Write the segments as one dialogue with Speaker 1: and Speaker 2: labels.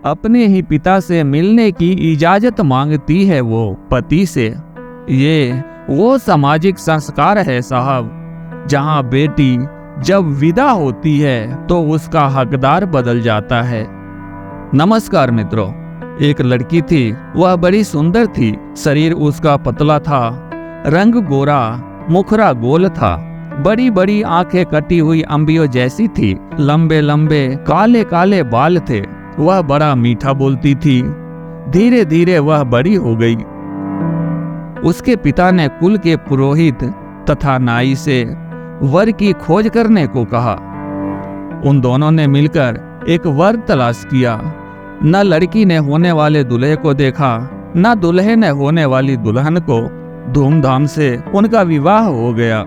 Speaker 1: अपने ही पिता से मिलने की इजाजत मांगती है वो पति से। ये वो सामाजिक संस्कार है साहब, जहां बेटी जब विदा होती है तो उसका हकदार बदल जाता है। नमस्कार मित्रों, एक लड़की थी, वह बड़ी सुंदर थी। शरीर उसका पतला था, रंग गोरा, मुखरा गोल था, बड़ी बड़ी आंखें कटी हुई अंबियों जैसी थी, लंबे लंबे काले काले बाल थे। वह बड़ा मीठा बोलती थी। धीरे धीरे वह बड़ी हो गई। उसके पिता ने कुल के पुरोहित तथा नाई से वर की खोज करने को कहा। उन दोनों ने मिलकर एक वर तलाश किया। न लड़की ने होने वाले दूल्हे को देखा, न दूल्हे ने होने वाली दुल्हन को। धूमधाम से उनका विवाह हो गया।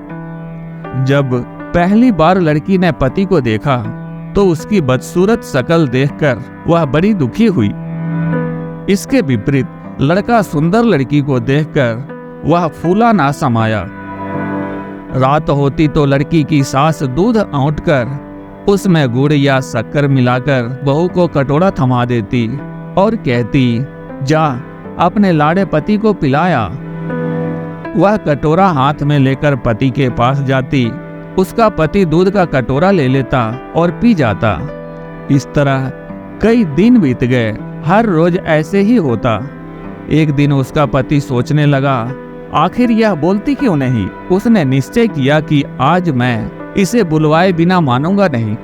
Speaker 1: जब पहली बार लड़की ने पति को देखा तो उसकी बदसूरत शकल देखकर वह बड़ी दुखी हुई। इसके विपरीत लड़का सुंदर लड़की को देखकर वह फूला ना समाया। रात होती तो लड़की की सास दूध औंटकर उसमें गुड़ या शक्कर मिलाकर बहू को कटोरा थमा देती और कहती, जा अपने लाड़े पति को पिलाया। वह कटोरा हाथ में लेकर पति के पास जाती। उसका पति दूध का कटोरा ले लेता और पी जाता। इस तरह कई दिन बीत गए। हर रोज ऐसे ही होता। एक दिन उसका पति सोचने लगा, आखिर यह बोलती क्यों नहीं। उसने निश्चय किया कि आज मैं इसे बुलवाए बिना मानूंगा नहीं।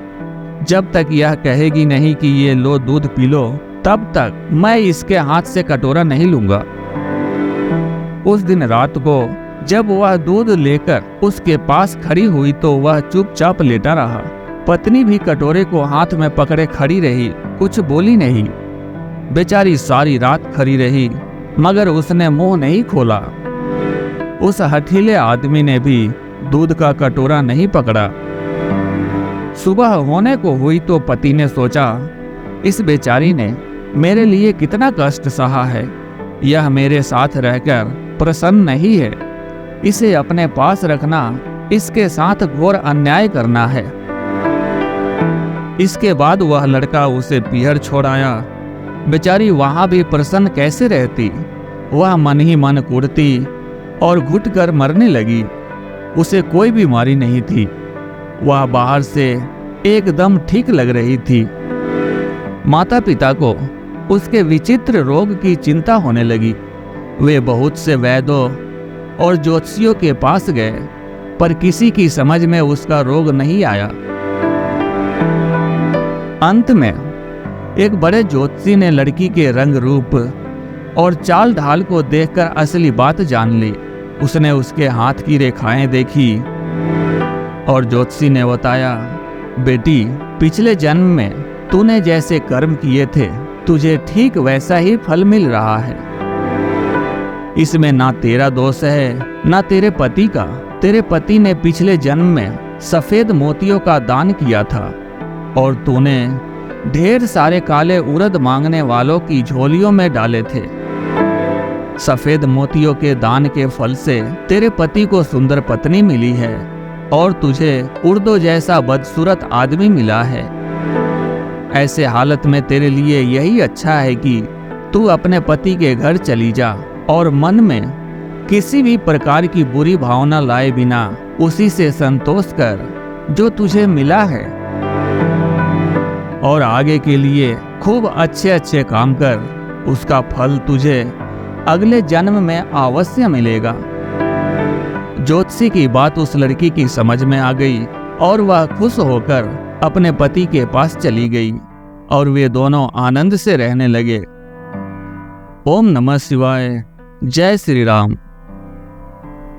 Speaker 1: जब तक यह कहेगी नहीं कि ये लो दूध पी लो, तब तक मैं इसके हाथ से कटोरा नहीं लूंगा। उस दिन रात को जब वह दूध लेकर उसके पास खड़ी हुई तो वह चुपचाप लेटा रहा। पत्नी भी कटोरे को हाथ में पकड़े खड़ी रही, कुछ बोली नहीं। बेचारी सारी रात खड़ी रही, मगर उसने मुंह नहीं खोला। उस हठीले आदमी ने भी दूध का कटोरा नहीं पकड़ा। सुबह होने को हुई तो पति ने सोचा, इस बेचारी ने मेरे लिए कितना कष्ट सहा है। यह मेरे साथ रहकर प्रसन्न नहीं है। इसे अपने पास रखना इसके साथ घोर अन्याय करना है। इसके बाद वह लड़का उसे पीहर छोड़ाया। बेचारी वहां भी प्रसन्न कैसे रहती। वह मन ही मन कुढ़ती और घुट कर मरने लगी। उसे कोई बीमारी नहीं थी। वह बाहर से एकदम ठीक लग रही थी। माता पिता को उसके विचित्र रोग की चिंता होने लगी। वे बहुत से वैद्यों और ज्योतिषियों के पास गए, पर किसी की समझ में उसका रोग नहीं आया। अंत में एक बड़े ज्योतिषी ने लड़की के रंग रूप और चाल ढाल को देखकर असली बात जान ली। उसने उसके हाथ की रेखाएं देखी और ज्योतिषी ने बताया, बेटी पिछले जन्म में तूने जैसे कर्म किए थे तुझे ठीक वैसा ही फल मिल रहा है। इसमें ना तेरा दोष है ना तेरे पति का। तेरे पति ने पिछले जन्म में सफेद मोतियों का दान किया था और तूने ढेर सारे काले उड़द मांगने वालों की झोलियों में डाले थे। सफेद मोतियों के दान के फल से तेरे पति को सुंदर पत्नी मिली है और तुझे उड़दों जैसा बदसूरत आदमी मिला है। ऐसे हालत में तेरे लिए यही अच्छा है कि तू अपने पति के घर चली जा और मन में किसी भी प्रकार की बुरी भावना लाए बिना उसी से संतोष कर जो तुझे मिला है, और आगे के लिए खूब अच्छे अच्छे काम कर। उसका फल तुझे अगले जन्म में अवश्य मिलेगा। ज्योतिषी की बात उस लड़की की समझ में आ गई और वह खुश होकर अपने पति के पास चली गई और वे दोनों आनंद से रहने लगे। ओम नमः शिवाय। जय श्री राम।